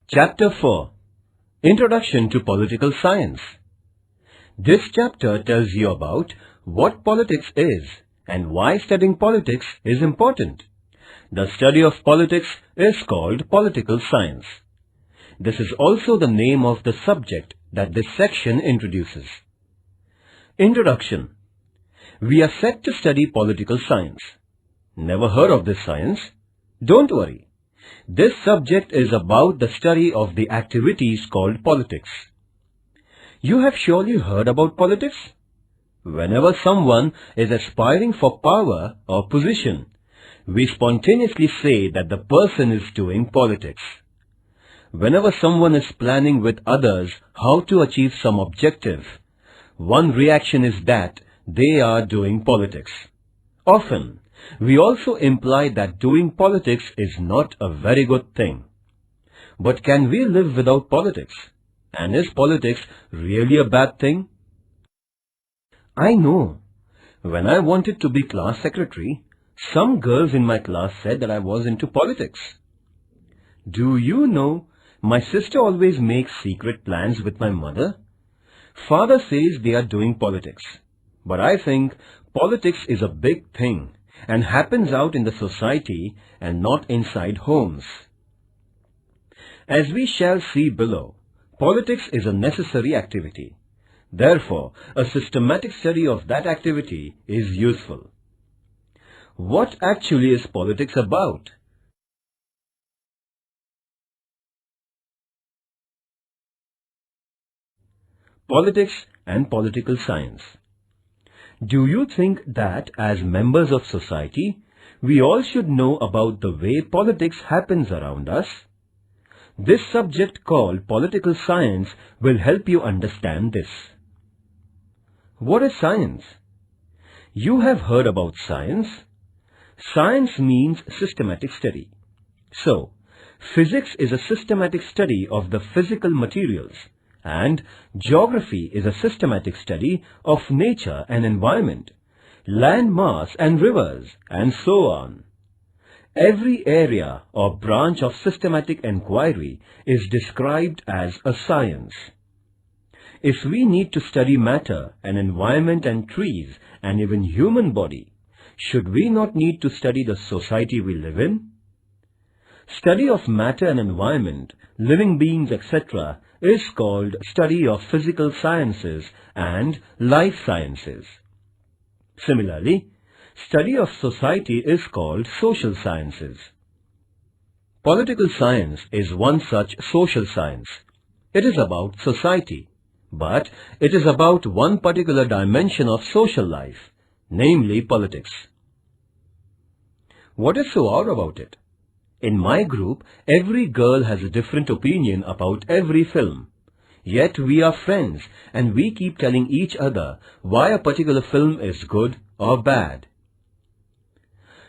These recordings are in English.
Chapter 4 Introduction to Political Science. This chapter tells you about what politics is and why studying politics is important. The study of politics is called political science. This is also the name of the subject that this section introduces. Introduction. We are set to study political science. Never heard of this science? Don't worry. This subject is about the study of the activities called politics. You have surely heard about politics? Whenever someone is aspiring for power or position, we spontaneously say that the person is doing politics. Whenever someone is planning with others how to achieve some objective, one reaction is that they are doing politics. Often, we also imply that doing politics is not a very good thing. But can we live without politics? And is politics really a bad thing? I know. When I wanted to be class secretary, some girls in my class said that I was into politics. Do you know, my sister always makes secret plans with my mother. Father says they are doing politics. But I think politics is a big thing and happens out in the society and not inside homes. As we shall see below, politics is a necessary activity. Therefore, a systematic study of that activity is useful. What actually is politics about? Politics and political science. Do you think that as members of society, we all should know about the way politics happens around us? This subject called political science will help you understand this. What is science? You have heard about science. Science means systematic study. So, physics is a systematic study of the physical materials, and geography is a systematic study of nature and environment, land mass and rivers, and so on. Every area or branch of systematic enquiry is described as a science. If we need to study matter and environment and trees and even human body, should we not need to study the society we live in? Study of matter and environment, living beings, etc. is called study of physical sciences and life sciences. Similarly, study of society is called social sciences. Political science is one such social science. It is about society, but it is about one particular dimension of social life, namely politics. What is so odd about it? In my group, every girl has a different opinion about every film. Yet we are friends and we keep telling each other why a particular film is good or bad.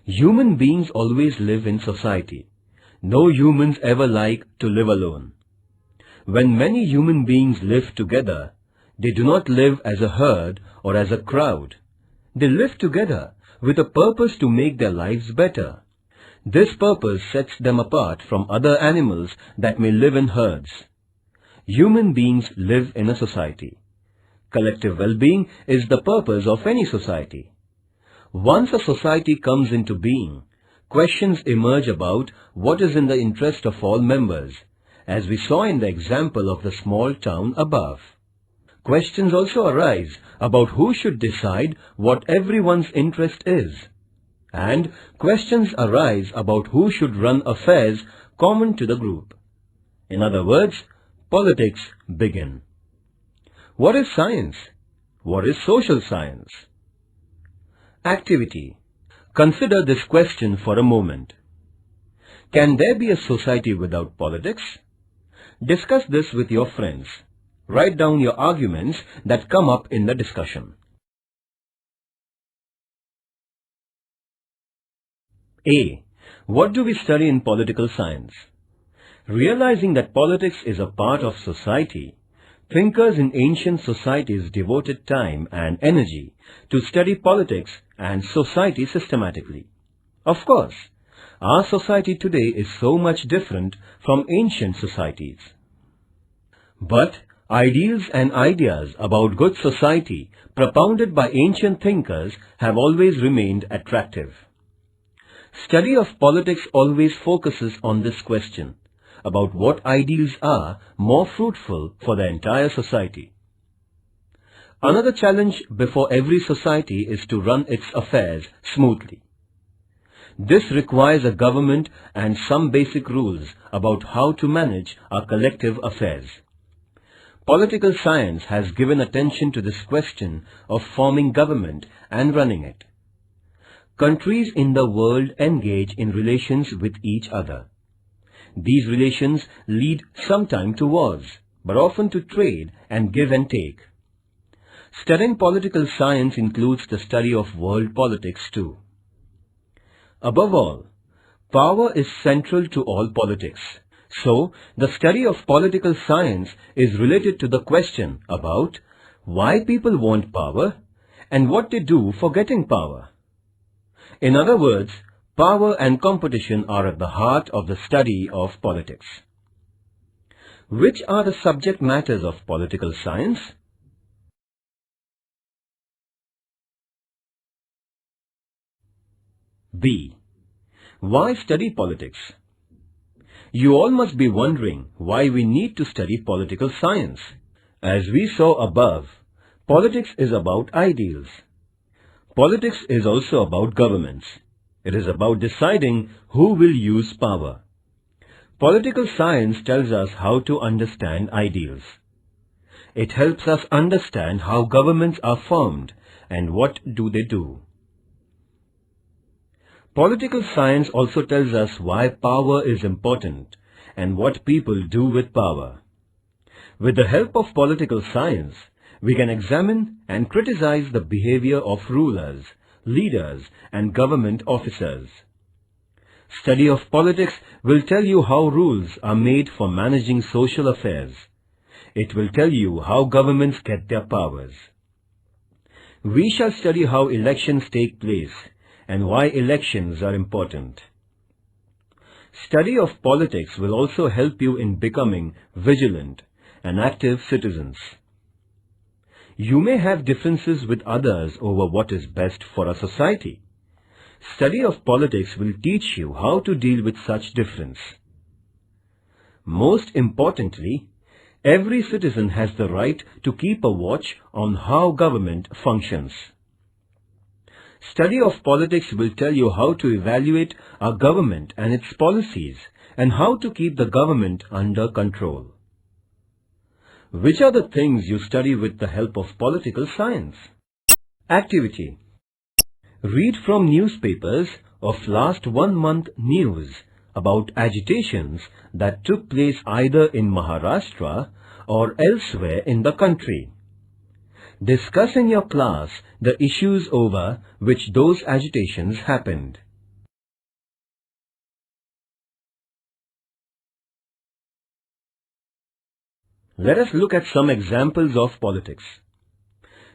Human beings always live in society. No humans ever like to live alone. When many human beings live together, they do not live as a herd or as a crowd. They live together with a purpose to make their lives better. This purpose sets them apart from other animals that may live in herds. Human beings live in a society. Collective well-being is the purpose of any society. Once a society comes into being, questions emerge about what is in the interest of all members, as we saw in the example of the small town above. Questions also arise about who should decide what everyone's interest is. And questions arise about who should run affairs common to the group. In other words, politics begin. What is science? What is social science? Activity. Consider this question for a moment. Can there be a society without politics? Discuss this with your friends. Write down your arguments that come up in the discussion. A. What do we study in political science? Realizing that politics is a part of society, thinkers in ancient societies devoted time and energy to study politics and society systematically. Of course, our society today is so much different from ancient societies. But ideals and ideas about good society propounded by ancient thinkers have always remained attractive. Study of politics always focuses on this question about what ideals are more fruitful for the entire society. Another challenge before every society is to run its affairs smoothly. This requires a government and some basic rules about how to manage our collective affairs. Political science has given attention to this question of forming government and running it. Countries in the world engage in relations with each other. These relations lead sometimes to wars, but often to trade and give and take. Studying political science includes the study of world politics too. Above all, power is central to all politics. So, the study of political science is related to the question about why people want power and what they do for getting power. In other words, power and competition are at the heart of the study of politics. Which are the subject matters of political science? B. Why study politics? You all must be wondering why we need to study political science. As we saw above, politics is about ideals. Politics is also about governments. It is about deciding who will use power. Political science tells us how to understand ideals. It helps us understand how governments are formed and what do they do. Political science also tells us why power is important and what people do with power. With the help of political science, we can examine and criticize the behavior of rulers, leaders, and government officers. Study of politics will tell you how rules are made for managing social affairs. It will tell you how governments get their powers. We shall study how elections take place and why elections are important. Study of politics will also help you in becoming vigilant and active citizens. You may have differences with others over what is best for a society. Study of politics will teach you how to deal with such difference. Most importantly, every citizen has the right to keep a watch on how government functions. Study of politics will tell you how to evaluate our government and its policies and how to keep the government under control. Which are the things you study with the help of political science? Activity. Read from newspapers of last 1 month news about agitations that took place either in Maharashtra or elsewhere in the country. Discuss in your class the issues over which those agitations happened. Let us look at some examples of politics.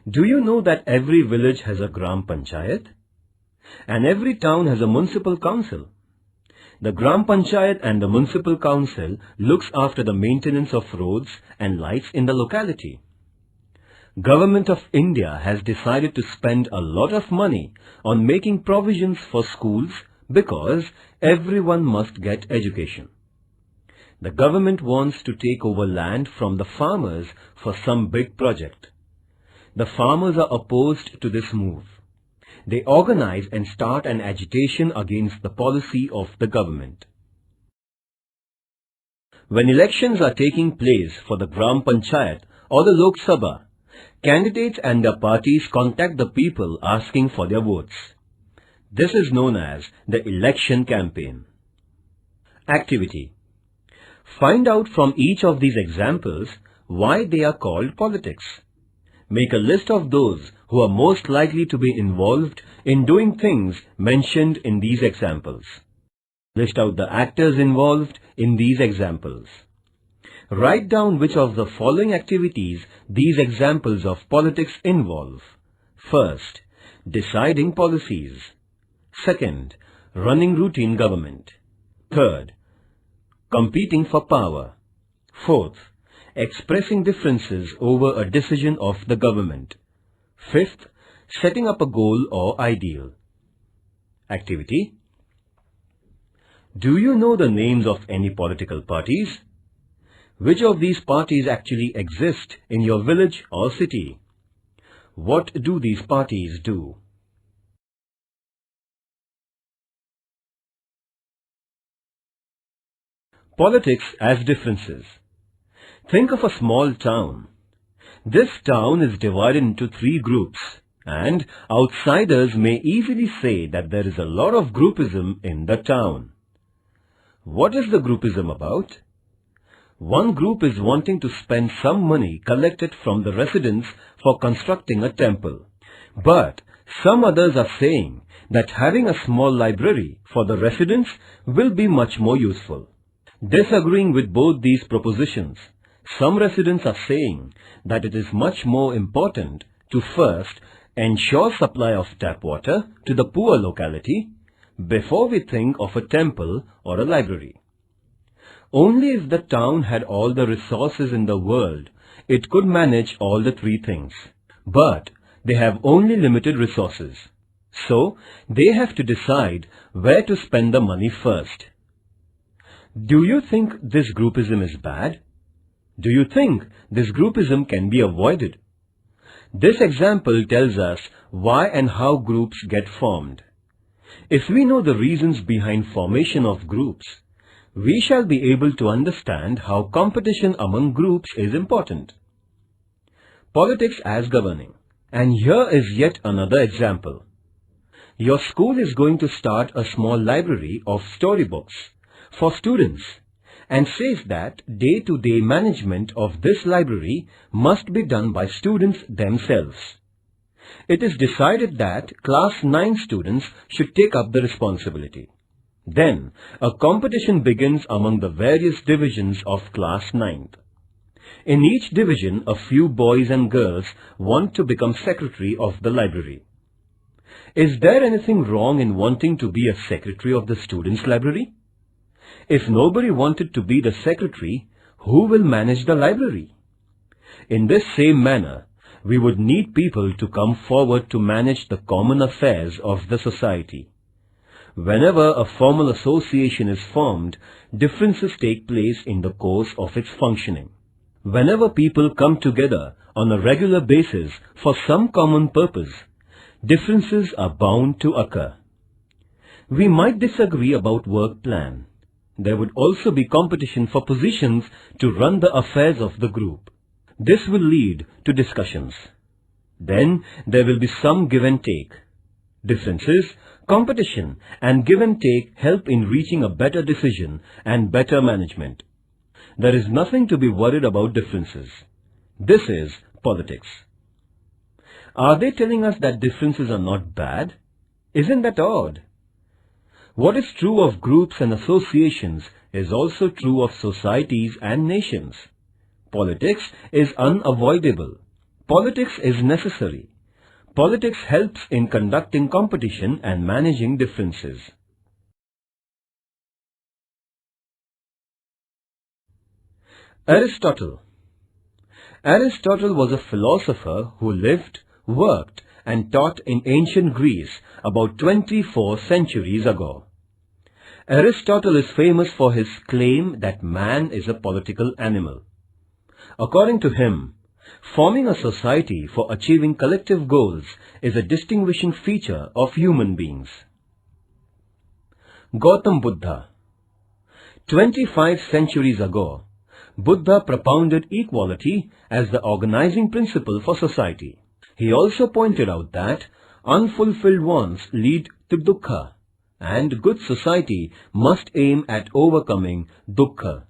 Do you know that every village has a Gram Panchayat? And every town has a municipal council? The Gram Panchayat and the municipal council looks after the maintenance of roads and lights in the locality. Government of India has decided to spend a lot of money on making provisions for schools because everyone must get education. The government wants to take over land from the farmers for some big project. The farmers are opposed to this move. They organize and start an agitation against the policy of the government. When elections are taking place for the Gram Panchayat or the Lok Sabha, candidates and their parties contact the people asking for their votes. This is known as the election campaign. Activity. Find out from each of these examples why they are called politics. Make a list of those who are most likely to be involved in doing things mentioned in these examples. List out the actors involved in these examples. Write down which of the following activities these examples of politics involve. First, deciding policies. Second, running routine government. Third, competing for power. Fourth, expressing differences over a decision of the government. Fifth, setting up a goal or ideal. Activity. Do you know the names of any political parties? Which of these parties actually exist in your village or city? What do these parties do? Politics as differences. Think of a small town. This town is divided into 3 groups, and outsiders may easily say that there is a lot of groupism in the town. What is the groupism about? One group is wanting to spend some money collected from the residents for constructing a temple. But some others are saying that having a small library for the residents will be much more useful. Disagreeing with both these propositions, some residents are saying that it is much more important to first ensure supply of tap water to the poor locality before we think of a temple or a library. Only if the town had all the resources in the world, it could manage all the 3 things. But they have only limited resources. So they have to decide where to spend the money first. Do you think this groupism is bad? Do you think this groupism can be avoided? This example tells us why and how groups get formed. If we know the reasons behind formation of groups, we shall be able to understand how competition among groups is important. Politics as governing. And here is yet another example. Your school is going to start a small library of storybooks for students and says that day-to-day management of this library must be done by students themselves. It is decided that class 9 students should take up the responsibility. Then a competition begins among the various divisions of class 9th. In each division, a few boys and girls want to become secretary of the library. Is there anything wrong in wanting to be a secretary of the students' library? If nobody wanted to be the secretary, who will manage the library? In this same manner, we would need people to come forward to manage the common affairs of the society. Whenever a formal association is formed, differences take place in the course of its functioning. Whenever people come together on a regular basis for some common purpose, differences are bound to occur. We might disagree about work plan. There would also be competition for positions to run the affairs of the group. This will lead to discussions. Then there will be some give and take. Differences, competition and give and take help in reaching a better decision and better management. There is nothing to be worried about differences. This is politics. Are they telling us that differences are not bad? Isn't that odd? What is true of groups and associations is also true of societies and nations. Politics is unavoidable. Politics is necessary. Politics helps in conducting competition and managing differences. Aristotle. Aristotle was a philosopher who lived, worked and taught in ancient Greece about 24 centuries ago. Aristotle is famous for his claim that man is a political animal. According to him, forming a society for achieving collective goals is a distinguishing feature of human beings. Gautam Buddha. 25 centuries ago, Buddha propounded equality as the organizing principle for society. He also pointed out that unfulfilled wants lead to dukkha, and good society must aim at overcoming dukkha.